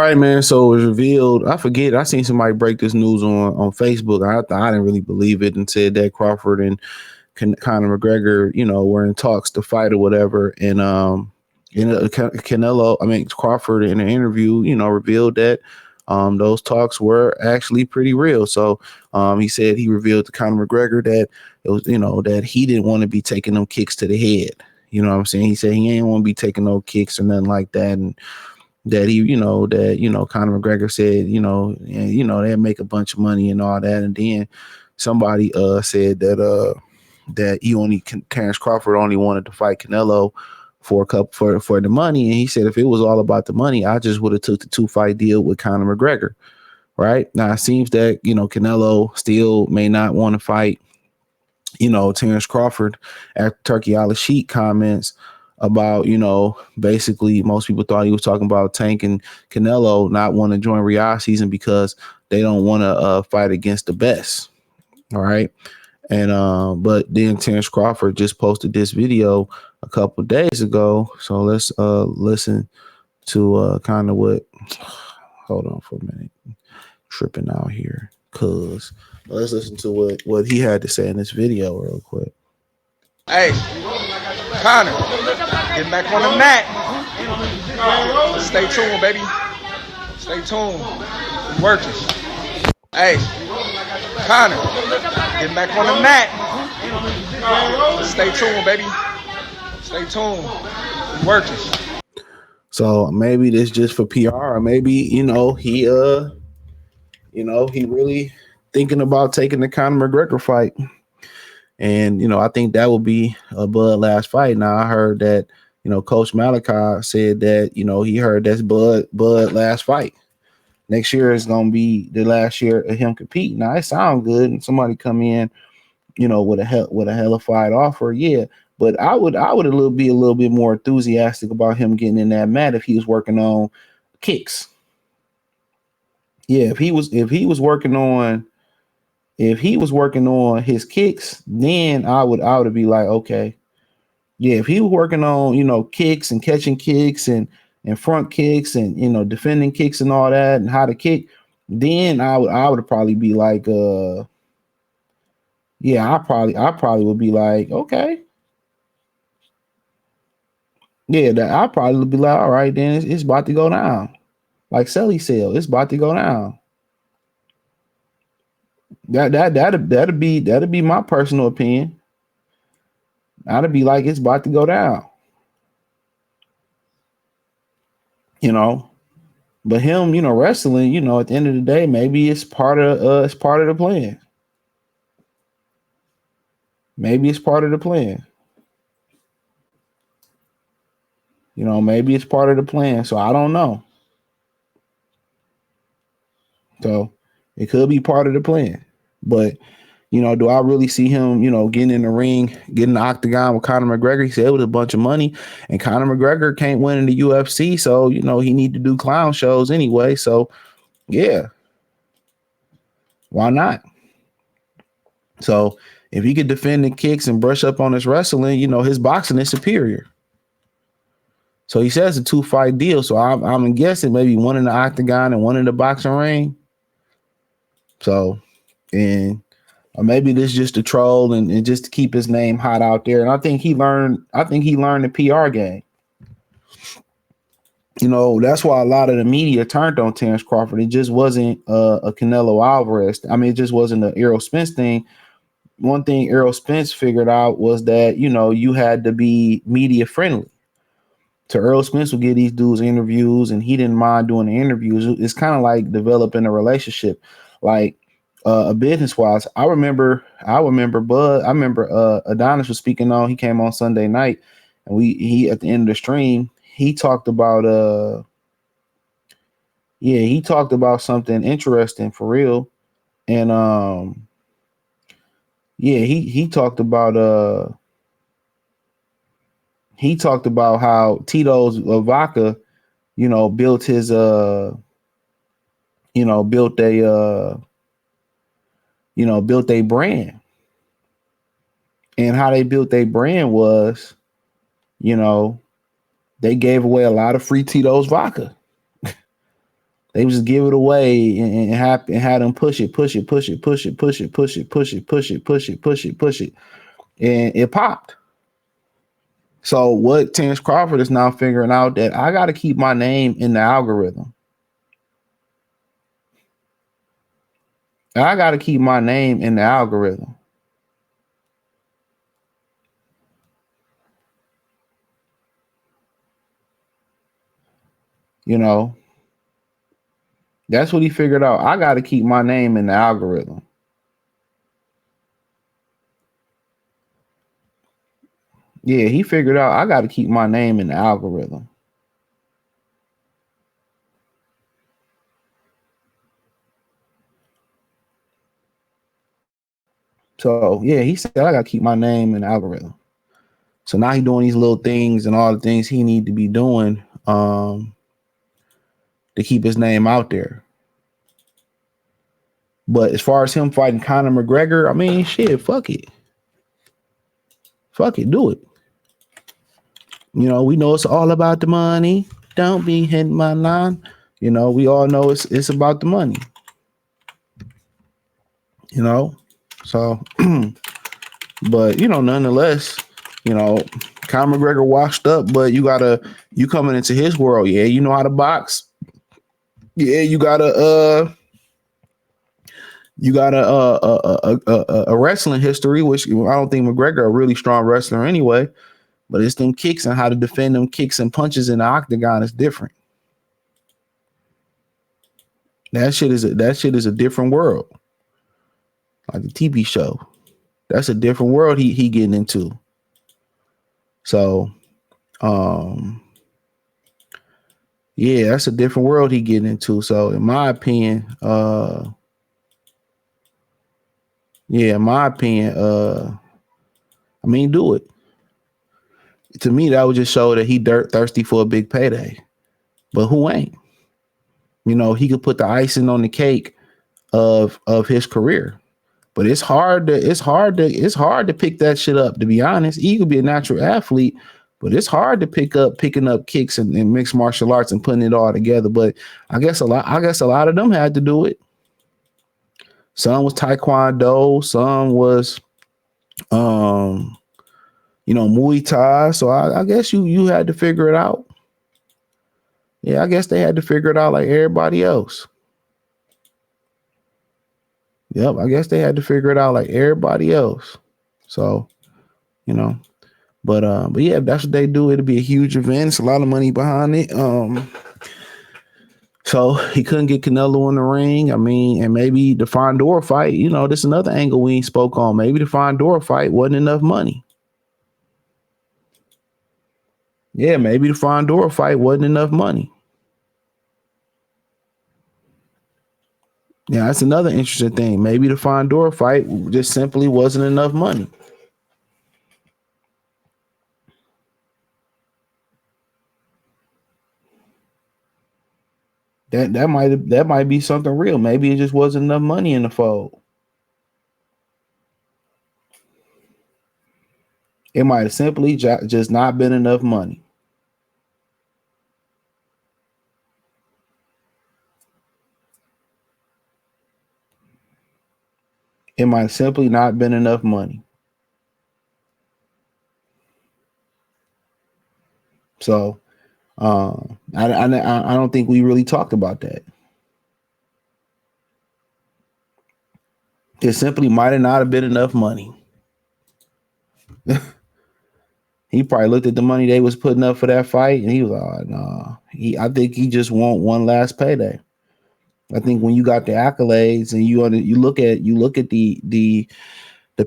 right, man. So it was revealed. I forget. I seen somebody break this news on Facebook. I didn't really believe it and said that Crawford and Conor McGregor, were in talks to fight or whatever. And Crawford in an interview, revealed that those talks were actually pretty real. So he said he revealed to Conor McGregor that it was, that he didn't want to be taking them kicks to the head. You know what I'm saying? He said he ain't want to be taking no kicks or nothing like that. And that Conor McGregor said, they'd make a bunch of money and all that. And then somebody said that Terence Crawford only wanted to fight Canelo for the money. And he said, if it was all about the money, I just would have took the 2-fight deal with Conor McGregor. Right now, it seems that, Canelo still may not want to fight, Terence Crawford after Turkey Al-Sheikh comments about, basically most people thought he was talking about Tank and Canelo not want to join Riyadh season because they don't want to fight against the best. All right. And but then Terence Crawford just posted this video a couple days ago. So let's listen to kind of what. Hold on for a minute. Tripping out here. Cause let's listen to what he had to say in this video real quick. Hey, Conor, get back on the mat. Stay tuned, baby. Stay tuned. It's working. Hey, Conor, get back on the mat. Stay tuned, baby. Stay tuned. It's working. So maybe this just for PR, or maybe he really thinking about taking the Conor McGregor fight. And, I think that would be a Bud last fight. Now, I heard that, Coach Malachi said that, he heard that's Bud last fight. Next year is going to be the last year of him competing. Now, it sounds good. And somebody come in, with a hellified offer. Yeah. But I would be a little bit more enthusiastic about him getting in that mat if he was working on kicks. Yeah. If he was working on his kicks, then I would be like, okay, yeah. If he was working on, kicks and catching kicks and front kicks and, defending kicks and all that and how to kick, then I would probably be like, yeah, I probably would be like, okay. Yeah, I probably would be like, all right, then it's about to go down. Like Selly said, it's about to go down. That'd be my personal opinion. I'd be like, it's about to go down. But him, wrestling, at the end of the day, maybe it's part of the plan. Maybe it's part of the plan. Maybe it's part of the plan. So I don't know. So it could be part of the plan. But do I really see him, getting in the ring, getting the octagon with Conor McGregor? He said it was a bunch of money, and Conor McGregor can't win in the UFC, so he need to do clown shows anyway. So yeah, why not? So if he could defend the kicks and brush up on his wrestling, his boxing is superior. So he says a 2-fight deal. So I'm guessing maybe one in the octagon and one in the boxing ring. So, and or maybe this is just a troll and just to keep his name hot out there. And I think he learned the PR game. That's why a lot of the media turned on Terence Crawford. It just wasn't a Canelo Alvarez. I mean, it just wasn't an Errol Spence thing. One thing Errol Spence figured out was that, you had to be media friendly. So Errol Spence would get these dudes interviews and he didn't mind doing the interviews. It's kind of like developing a relationship. Like, business wise, I remember Bud. I remember Adonis was speaking on. He came on Sunday night, and he at the end of the stream he talked about he talked about something interesting for real, and he talked about how Tito's vodka, built his built a brand. And how they built their brand was, they gave away a lot of free Tito's vodka. They would just give it away and had them push it, and it popped. So what Terence Crawford is now figuring out that I got to keep my name in the algorithm. I got to keep my name in the algorithm. You know, that's what he figured out. I got to keep my name in the algorithm. Yeah, he figured out I got to keep my name in the algorithm. So yeah, he said I got to keep my name in the algorithm. So now he's doing these little things and all the things he need to be doing to keep his name out there. But as far as him fighting Conor McGregor, I mean, shit, fuck it. Fuck it, do it. You know, we know it's all about the money. Don't be hitting my line. You know, we all know it's about the money. You know, so, but you know, nonetheless, you know, Conor McGregor washed up, but you coming into his world. Yeah, you know how to box. Yeah, you got a wrestling history, which I don't think McGregor a really strong wrestler anyway. But it's them kicks and how to defend them kicks and punches in the octagon is different. That shit is a different world. Like the TV show. That's a different world he getting into. So yeah, that's a different world he getting into. So in my opinion, I mean, do it. To me, that would just show that he dirt thirsty for a big payday. But who ain't? You know, he could put the icing on the cake of his career. But it's hard to pick that shit up, to be honest. He could be a natural athlete, but it's hard to picking up kicks and mixed martial arts and putting it all together. But I guess a lot of them had to do it. Some was Taekwondo, some was Muay Thai. So I guess you had to figure it out. Yeah, I guess they had to figure it out like everybody else. Yep, I guess they had to figure it out like everybody else. So, you know, but yeah, if that's what they do, it'll be a huge event. It's a lot of money behind it. So he couldn't get Canelo in the ring. I mean, and maybe the Fondor fight, you know, this is another angle we spoke on. Maybe the Fondor fight wasn't enough money. Yeah, maybe the Fondor fight wasn't enough money. Yeah, that's another interesting thing. Maybe the Fondor fight just simply wasn't enough money. That might be something real. Maybe it just wasn't enough money in the fold. It might have simply just not been enough money. It might simply not been enough money. So I don't think we really talked about that. It simply might have not have been enough money. He probably looked at the money they was putting up for that fight, and he was like, oh, no. I think he just want one last payday. I think when you got the accolades and you look at the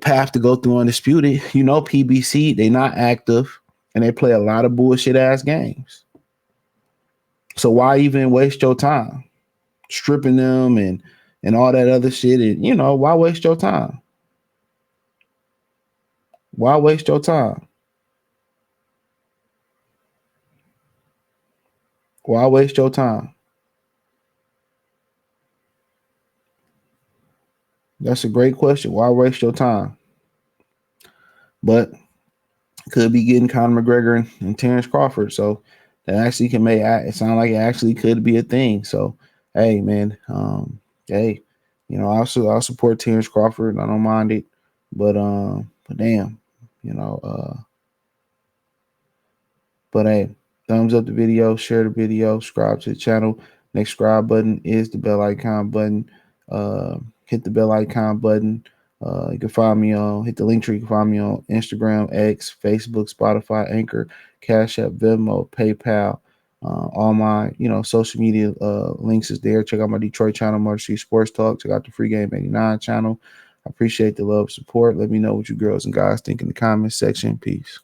path to go through undisputed, you know, PBC, they not active and they play a lot of bullshit ass games. So why even waste your time stripping them and all that other shit? And you know, why waste your time? Why waste your time? Why waste your time? That's a great question. Why waste your time? But could be getting Conor McGregor and Terence Crawford. So that actually can make it sound like it actually could be a thing. So hey man, hey, I'll support Terence Crawford. I don't mind it, but damn, you know, but hey, thumbs up the video, share the video, subscribe to the channel. Next subscribe button is the bell icon button. Hit the bell icon button. You can find me on hit the link tree. You can find me on Instagram, X, Facebook, Spotify, Anchor, Cash App, Venmo, PayPal. All my social media links is there. Check out my Detroit channel, Motor City Sports Talk. Check out the Free Game 89 channel. I appreciate the love support. Let me know what you girls and guys think in the comments section. Peace.